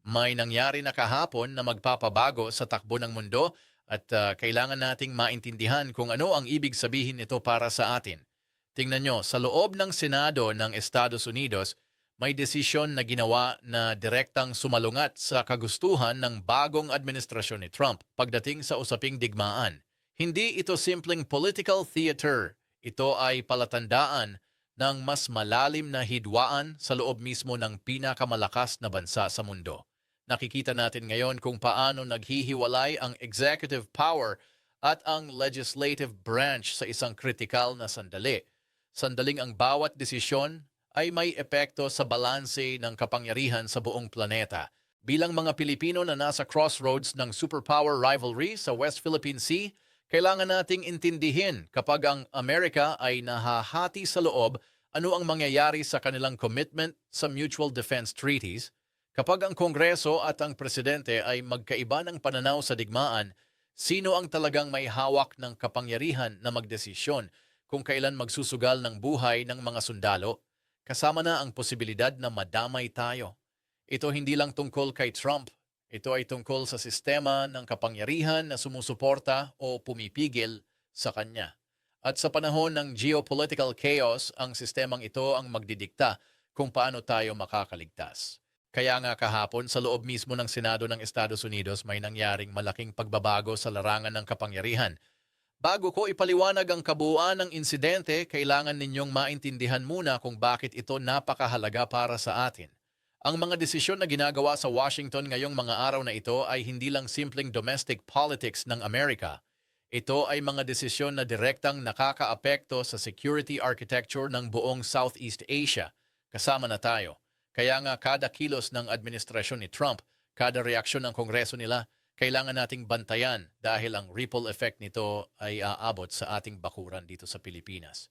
May nangyari na kahapon na magpapabago sa takbo ng mundo at kailangan nating maintindihan kung ano ang ibig sabihin nito para sa atin. Tingnan nyo, sa loob ng Senado ng Estados Unidos, may desisyon na ginawa na direktang sumalungat sa kagustuhan ng bagong administrasyon ni Trump pagdating sa usaping digmaan. Hindi ito simpleng political theater. Ito ay palatandaan ng mas malalim na hidwaan sa loob mismo ng pinakamalakas na bansa sa mundo. Nakikita natin ngayon kung paano naghihiwalay ang executive power at ang legislative branch sa isang kritikal na sandali. Sandaling ang bawat desisyon ay may epekto sa balanse ng kapangyarihan sa buong planeta. Bilang mga Pilipino na nasa crossroads ng superpower rivalry sa West Philippine Sea, kailangan nating intindihin kapag ang Amerika ay nahahati sa loob, ano ang mangyayari sa kanilang commitment sa mutual defense treaties. Kapag ang Kongreso at ang Presidente ay magkaiba ng pananaw sa digmaan, sino ang talagang may hawak ng kapangyarihan na magdesisyon kung kailan magsusugal ng buhay ng mga sundalo? Kasama na ang posibilidad na madamay tayo. Ito hindi lang tungkol kay Trump. Ito ay tungkol sa sistema ng kapangyarihan na sumusuporta o pumipigil sa kanya. At sa panahon ng geopolitical chaos, ang sistemang ito ang magdidikta kung paano tayo makakaligtas. Kaya nga kahapon sa loob mismo ng Senado ng Estados Unidos may nangyaring malaking pagbabago sa larangan ng kapangyarihan. Bago ko ipaliwanag ang kabuuan ng insidente, kailangan ninyong maintindihan muna kung bakit ito napakahalaga para sa atin. Ang mga desisyon na ginagawa sa Washington ngayong mga araw na ito ay hindi lang simpleng domestic politics ng Amerika. Ito ay mga desisyon na direktang nakakaapekto sa security architecture ng buong Southeast Asia. Kasama na tayo. Kaya nga kada kilos ng administrasyon ni Trump, kada reaksyon ng Kongreso nila, kailangan nating bantayan dahil ang ripple effect nito ay aabot sa ating bakuran dito sa Pilipinas.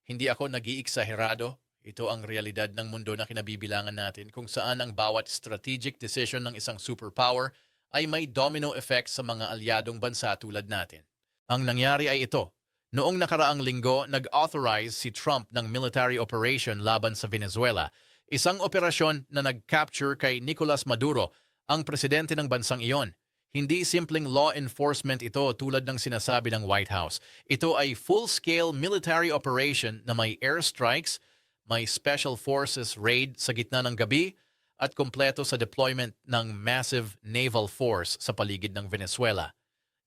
Hindi ako nag-iiksaherado. Ito ang realidad ng mundo na kinabibilangan natin kung saan ang bawat strategic decision ng isang superpower ay may domino effect sa mga alyadong bansa tulad natin. Ang nangyari ay ito. Noong nakaraang linggo, nag-authorize si Trump ng military operation laban sa Venezuela, isang operasyon na nag-capture kay Nicolas Maduro, ang presidente ng bansang iyon. Hindi simpleng law enforcement ito tulad ng sinasabi ng White House. Ito ay full-scale military operation na may airstrikes, may special forces raid sa gitna ng gabi, at kompleto sa deployment ng massive naval force sa paligid ng Venezuela.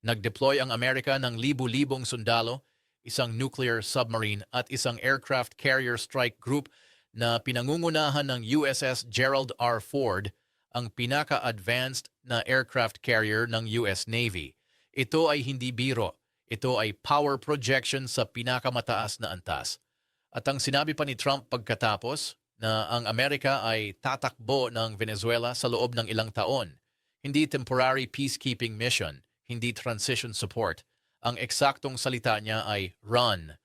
Nag-deploy ang Amerika ng libu-libong sundalo, isang nuclear submarine at isang aircraft carrier strike group na pinangungunahan ng USS Gerald R. Ford, ang pinaka-advanced na aircraft carrier ng US Navy. Ito ay hindi biro. Ito ay power projection sa pinakamataas na antas. At ang sinabi pa ni Trump pagkatapos na ang Amerika ay tatakbo ng Venezuela sa loob ng ilang taon. Hindi temporary peacekeeping mission, hindi transition support. Ang eksaktong salita niya ay run.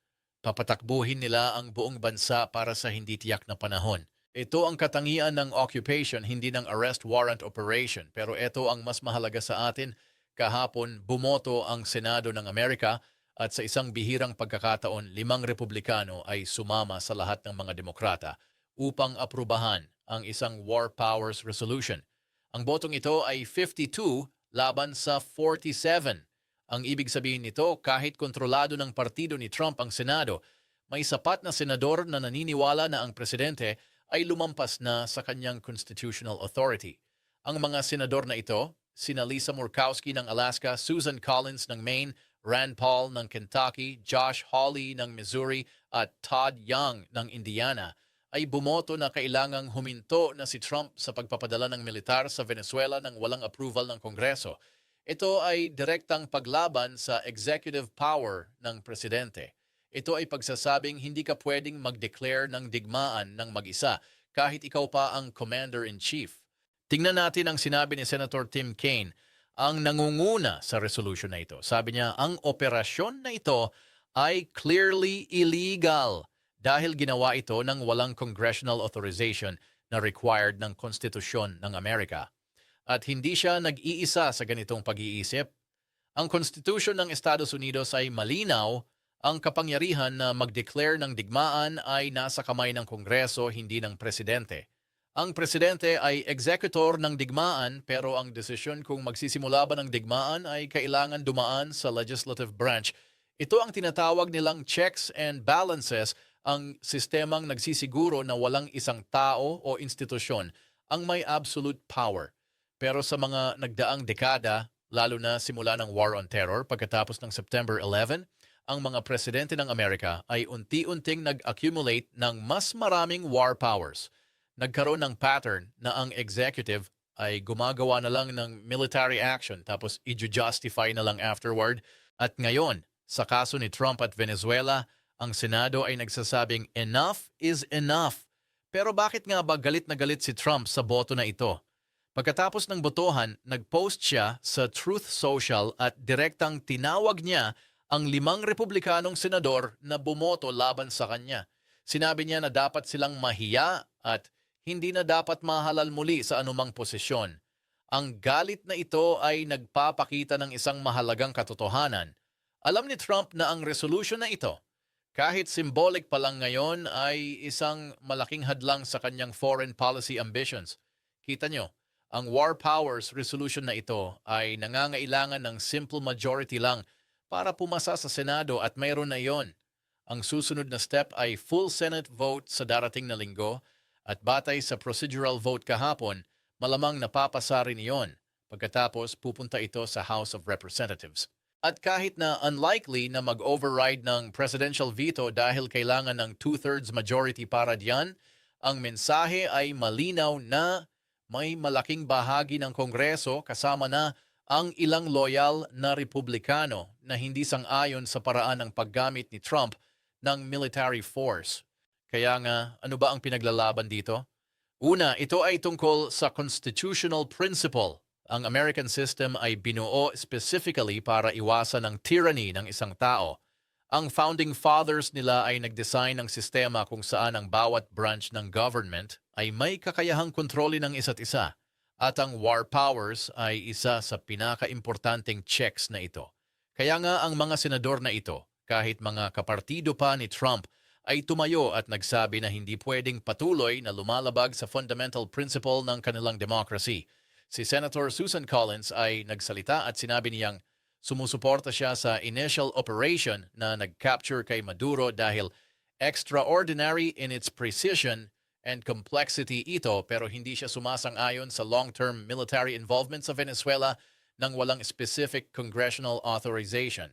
Papatakbuhin nila ang buong bansa para sa hindi tiyak na panahon. Ito ang katangian ng occupation, hindi ng arrest warrant operation. Pero ito ang mas mahalaga sa atin. Kahapon, bumoto ang Senado ng Amerika at sa isang bihirang pagkakataon, 5 Republikano ay sumama sa lahat ng mga Demokrata upang aprubahan ang isang War Powers Resolution. Ang botong ito ay 52 laban sa 47. Ang ibig sabihin nito, kahit kontrolado ng partido ni Trump ang Senado, may sapat na senador na naniniwala na ang presidente ay lumampas na sa kanyang constitutional authority. Ang mga senador na ito, sina Lisa Murkowski ng Alaska, Susan Collins ng Maine, Rand Paul ng Kentucky, Josh Hawley ng Missouri at Todd Young ng Indiana, ay bumoto na kailangang huminto na si Trump sa pagpapadala ng militar sa Venezuela nang walang approval ng Kongreso. Ito ay direktang paglaban sa executive power ng presidente. Ito ay pagsasabing hindi ka pwedeng mag-declare ng digmaan ng mag-isa kahit ikaw pa ang commander-in-chief. Tingnan natin ang sinabi ni Senator Tim Kaine, ang nangunguna sa resolution na ito. Sabi niya, ang operasyon na ito ay clearly illegal dahil ginawa ito ng walang congressional authorization na required ng konstitusyon ng Amerika. At hindi siya nag-iisa sa ganitong pag-iisip. Ang konstitusyon ng Estados Unidos ay malinaw. Ang kapangyarihan na mag-declare ng digmaan ay nasa kamay ng Kongreso, hindi ng Presidente. Ang presidente ay executor ng digmaan pero ang desisyon kung magsisimula ba ng digmaan ay kailangan dumaan sa legislative branch. Ito ang tinatawag nilang checks and balances, ang sistemang nagsisiguro na walang isang tao o institusyon ang may absolute power. Pero sa mga nagdaang dekada, lalo na simula ng War on Terror pagkatapos ng September 11, ang mga presidente ng Amerika ay unti-unting nag-accumulate ng mas maraming war powers. Nagkaroon ng pattern na ang executive ay gumagawa na lang ng military action tapos i-justify na lang afterward. At ngayon, sa kaso ni Trump at Venezuela, ang Senado ay nagsasabing enough is enough. Pero bakit nga ba galit na galit si Trump sa boto na ito? Pagkatapos ng botohan, nag-post siya sa Truth Social at direktang tinawag niya ang 5 Republikanong senador na bumoto laban sa kanya. Sinabi niya na dapat silang mahiya at hindi na dapat mahalal muli sa anumang posisyon. Ang galit na ito ay nagpapakita ng isang mahalagang katotohanan. Alam ni Trump na ang resolution na ito, kahit symbolic pa lang ngayon, ay isang malaking hadlang sa kanyang foreign policy ambitions. Kita nyo, ang War Powers resolution na ito ay nangangailangan ng simple majority lang para pumasa sa Senado at mayroon na iyon. Ang susunod na step ay full Senate vote sa darating na linggo. At batay sa procedural vote kahapon, malamang napapasa rin iyon. Pagkatapos, pupunta ito sa House of Representatives. At kahit na unlikely na mag-override ng presidential veto dahil kailangan ng 2/3 majority para diyan, ang mensahe ay malinaw na may malaking bahagi ng Kongreso kasama na ang ilang loyal na Republikano na hindi sang-ayon sa paraan ng paggamit ni Trump ng military force. Kaya nga, ano ba ang pinaglalaban dito? Una, ito ay tungkol sa constitutional principle. Ang American system ay binuo specifically para iwasan ang tyranny ng isang tao. Ang founding fathers nila ay nag-design ng sistema kung saan ang bawat branch ng government ay may kakayahang kontrolin ng isa't isa. At ang war powers ay isa sa pinaka-importanting checks na ito. Kaya nga ang mga senador na ito, kahit mga kapartido pa ni Trump, ay tumayo at nagsabi na hindi pwedeng patuloy na lumalabag sa fundamental principle ng kanilang democracy. Si Senator Susan Collins ay nagsalita at sinabi niyang sumusuporta siya sa initial operation na nag-capture kay Maduro dahil extraordinary in its precision and complexity ito pero hindi siya sumasang-ayon sa long-term military involvement sa Venezuela nang walang specific congressional authorization.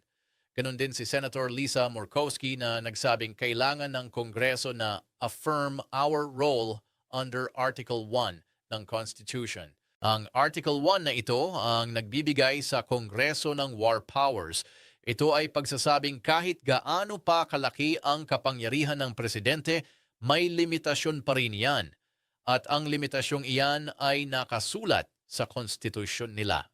Ganon din si Senator Lisa Murkowski na nagsabing kailangan ng Kongreso na affirm our role under Article 1 ng Constitution. Ang Article 1 na ito ang nagbibigay sa Kongreso ng war powers. Ito ay pagsasabing kahit gaano pa kalaki ang kapangyarihan ng presidente, may limitasyon pa rin yan. At ang limitasyong iyan ay nakasulat sa konstitusyon nila.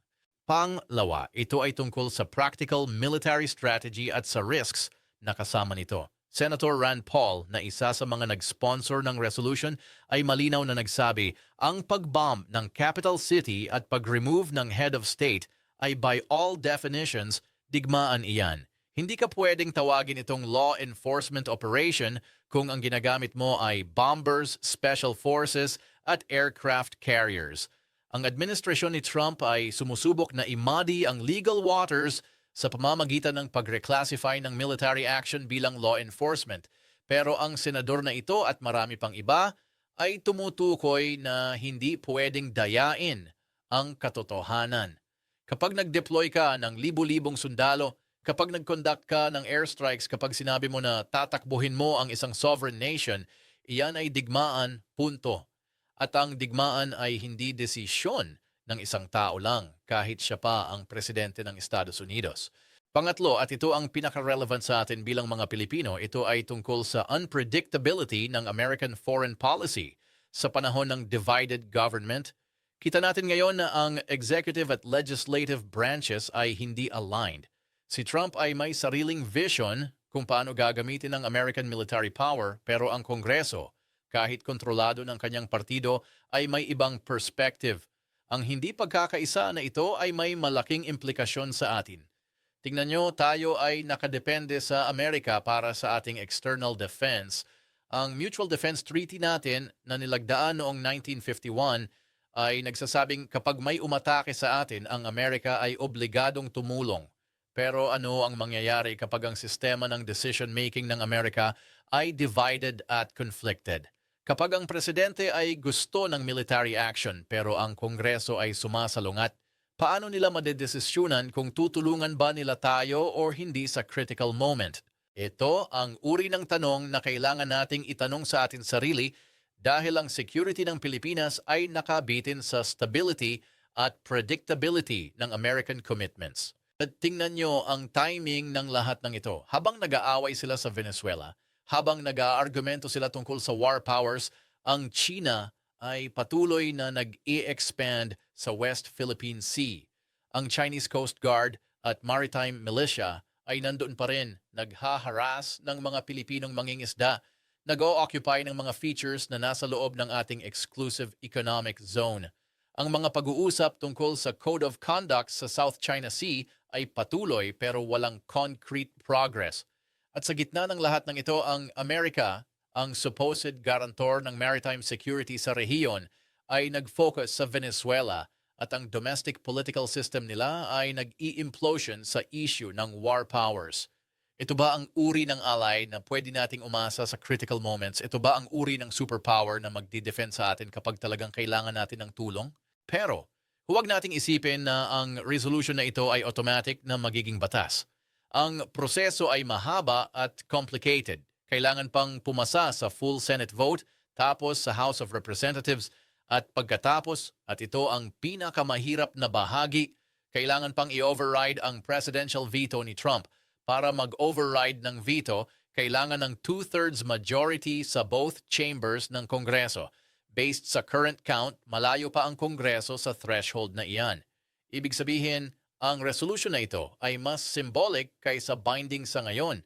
Pangalawa, ito ay tungkol sa practical military strategy at sa risks na kasama nito. Senator Rand Paul, na isa sa mga nag-sponsor ng resolution, ay malinaw na nagsabi, ang pag-bomb ng capital city at pag-remove ng head of state ay by all definitions, digmaan iyan. Hindi ka pwedeng tawagin itong law enforcement operation kung ang ginagamit mo ay bombers, special forces at aircraft carriers. Ang administrasyon ni Trump ay sumusubok na i-muddy ang legal waters sa pamamagitan ng pag-reclassify ng military action bilang law enforcement. Pero ang senador na ito at marami pang iba ay tumutukoy na hindi pwedeng dayain ang katotohanan. Kapag nag-deploy ka ng libu-libong sundalo, kapag nag-conduct ka ng airstrikes, kapag sinabi mo na tatakbuhin mo ang isang sovereign nation, iyan ay digmaan, punto. At ang digmaan ay hindi desisyon ng isang tao lang kahit siya pa ang presidente ng Estados Unidos. Pangatlo, at ito ang pinaka-relevant sa atin bilang mga Pilipino, ito ay tungkol sa unpredictability ng American foreign policy. Sa panahon ng divided government, kita natin ngayon na ang executive at legislative branches ay hindi aligned. Si Trump ay may sariling vision kung paano gagamitin ang American military power, pero ang Kongreso, kahit kontrolado ng kanyang partido, ay may ibang perspective. Ang hindi pagkakaisa na ito ay may malaking implikasyon sa atin. Tingnan nyo, tayo ay nakadepende sa Amerika para sa ating external defense Ang Mutual Defense Treaty natin na nilagdaan noong 1951 ay nagsasabing kapag may umatake sa atin, ang Amerika ay obligadong tumulong. Pero ano ang mangyayari kapag ang sistema ng decision-making ng Amerika ay divided at conflicted? Kapag ang presidente ay gusto ng military action pero ang Kongreso ay sumasalungat, paano nila madedesisyonan kung tutulungan ba nila tayo or hindi sa critical moment? Ito ang uri ng tanong na kailangan nating itanong sa ating sarili dahil ang security ng Pilipinas ay nakabitin sa stability at predictability ng American commitments. At tingnan nyo ang timing ng lahat ng ito. Habang nag-aaway sila sa Venezuela, habang nag-aargumento sila tungkol sa war powers, ang China ay patuloy na nag-i-expand sa West Philippine Sea. Ang Chinese Coast Guard at Maritime Militia ay nandoon pa rin, naghaharas ng mga Pilipinong mangingisda, nag-o-occupy ng mga features na nasa loob ng ating exclusive economic zone. Ang mga pag-uusap tungkol sa Code of Conduct sa South China Sea ay patuloy pero walang concrete progress. At sa gitna ng lahat ng ito, ang Amerika, ang supposed guarantor ng maritime security sa rehiyon, ay nag-focus sa Venezuela at ang domestic political system nila ay nag-i-implosion sa issue ng war powers. Ito ba ang uri ng ally na pwede nating umasa sa critical moments? Ito ba ang uri ng superpower na magdi-defend sa atin kapag talagang kailangan natin ng tulong? Pero, huwag nating isipin na ang resolution na ito ay automatic na magiging batas. Ang proseso ay mahaba at complicated. Kailangan pang pumasa sa full Senate vote, tapos sa House of Representatives, at pagkatapos, at ito ang pinakamahirap na bahagi, kailangan pang i-override ang presidential veto ni Trump. Para mag-override ng veto, kailangan ng two-thirds majority sa both chambers ng Kongreso. Based sa current count, malayo pa ang Kongreso sa threshold na iyan. Ibig sabihin, ang resolution na ito ay mas symbolic kaysa binding sa ngayon.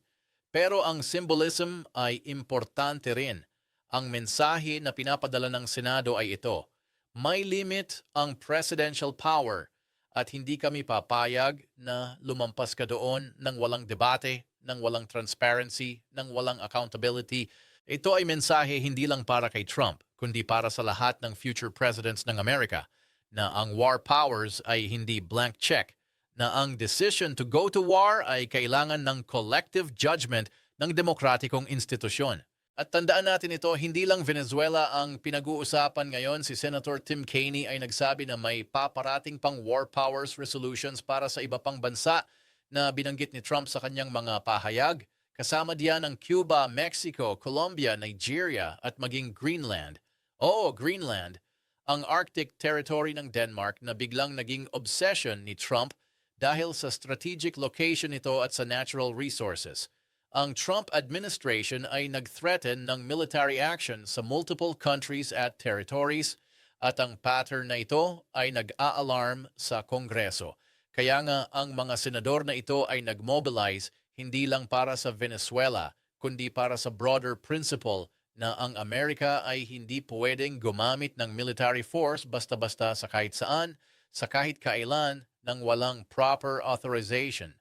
Pero ang symbolism ay importante rin. Ang mensahe na pinapadala ng Senado ay ito: may limit ang presidential power at hindi kami papayag na lumampas ka doon ng walang debate, ng walang transparency, ng walang accountability. Ito ay mensahe hindi lang para kay Trump, kundi para sa lahat ng future presidents ng Amerika, na ang war powers ay hindi blank check, na ang decision to go to war ay kailangan ng collective judgment ng demokratikong institusyon. At tandaan natin ito, hindi lang Venezuela ang pinag-uusapan ngayon. Si Senator Tim Kaine ay nagsabi na may paparating pang war powers resolutions para sa iba pang bansa na binanggit ni Trump sa kanyang mga pahayag. Kasama diyan ang Cuba, Mexico, Colombia, Nigeria at maging Greenland. Oo, Greenland, ang Arctic territory ng Denmark na biglang naging obsession ni Trump dahil sa strategic location nito at sa natural resources. Ang Trump administration ay nag-threaten ng military action sa multiple countries at territories at ang pattern na ito ay nag-a-alarm sa Kongreso. Kaya nga ang mga senador na ito ay nag-mobilize hindi lang para sa Venezuela, kundi para sa broader principle na ang Amerika ay hindi pwedeng gumamit ng military force basta-basta sa kahit saan, sa kahit kailan, nang walang proper authorization.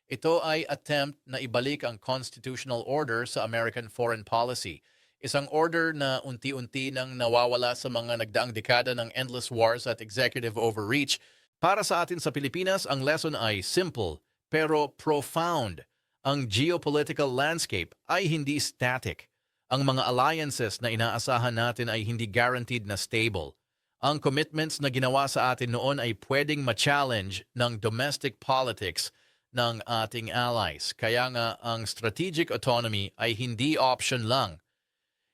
Ito ay attempt na ibalik ang constitutional order sa American foreign policy. Isang order na unti-unti nang nawawala sa mga nagdaang dekada ng endless wars at executive overreach. Para sa atin sa Pilipinas, ang lesson ay simple pero profound. Ang geopolitical landscape ay hindi static. Ang mga alliances na inaasahan natin ay hindi guaranteed na stable. Ang commitments na ginawa sa atin noon ay pwedeng ma-challenge ng domestic politics ng ating allies. Kaya nga ang strategic autonomy ay hindi option lang.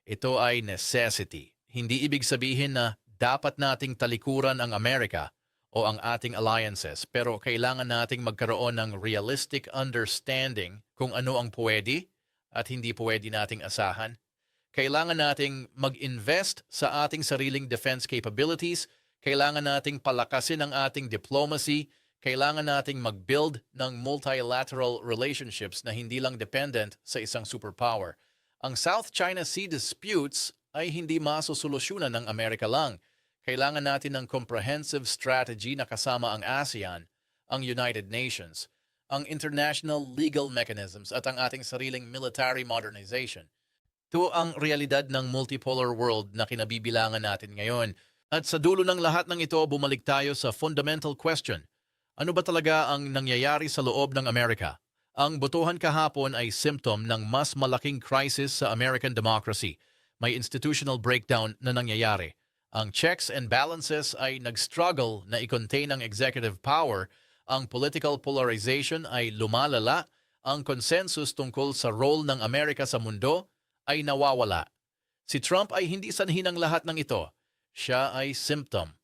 Ito ay necessity. Hindi ibig sabihin na dapat nating talikuran ang Amerika o ang ating alliances, pero kailangan nating magkaroon ng realistic understanding kung ano ang pwede at hindi pwede nating asahan. Kailangan nating mag-invest sa ating sariling defense capabilities, kailangan nating palakasin ang ating diplomacy, kailangan nating mag-build ng multilateral relationships na hindi lang dependent sa isang superpower. Ang South China Sea disputes ay hindi masosolusyonan ng Amerika lang. Kailangan natin ng comprehensive strategy na kasama ang ASEAN, ang United Nations, ang international legal mechanisms at ang ating sariling military modernization. Ito ang realidad ng multipolar world na kinabibilangan natin ngayon. At sa dulo ng lahat ng ito, bumalik tayo sa fundamental question. Ano ba talaga ang nangyayari sa loob ng Amerika? Ang botohan kahapon ay symptom ng mas malaking crisis sa American democracy. May institutional breakdown na nangyayari. Ang checks and balances ay nag-struggle na i-contain ang executive power, ang political polarization ay lumalala, ang consensus tungkol sa role ng Amerika sa mundo ay nawawala. Si Trump ay hindi sanhi ng lahat ng ito. Siya ay symptom.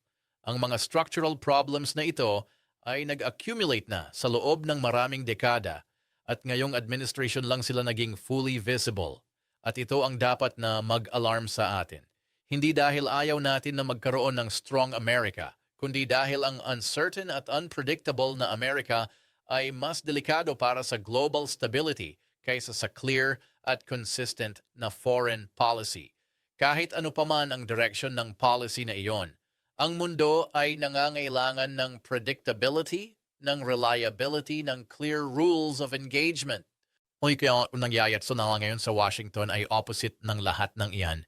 Ang mga structural problems na ito ay nag-accumulate na sa loob ng maraming dekada at ngayong administration lang sila naging fully visible. At ito ang dapat na mag-alarm sa atin. Hindi dahil ayaw natin na magkaroon ng strong America, kundi dahil ang uncertain at unpredictable na America ay mas delikado para sa global stability kaysa sa clear at consistent na foreign policy. Kahit ano pa man ang direction ng policy na iyon, ang mundo ay nangangailangan ng predictability, ng reliability, ng clear rules of engagement. O kaya nangyayat so na ngayon sa Washington ay opposite ng lahat ng iyan.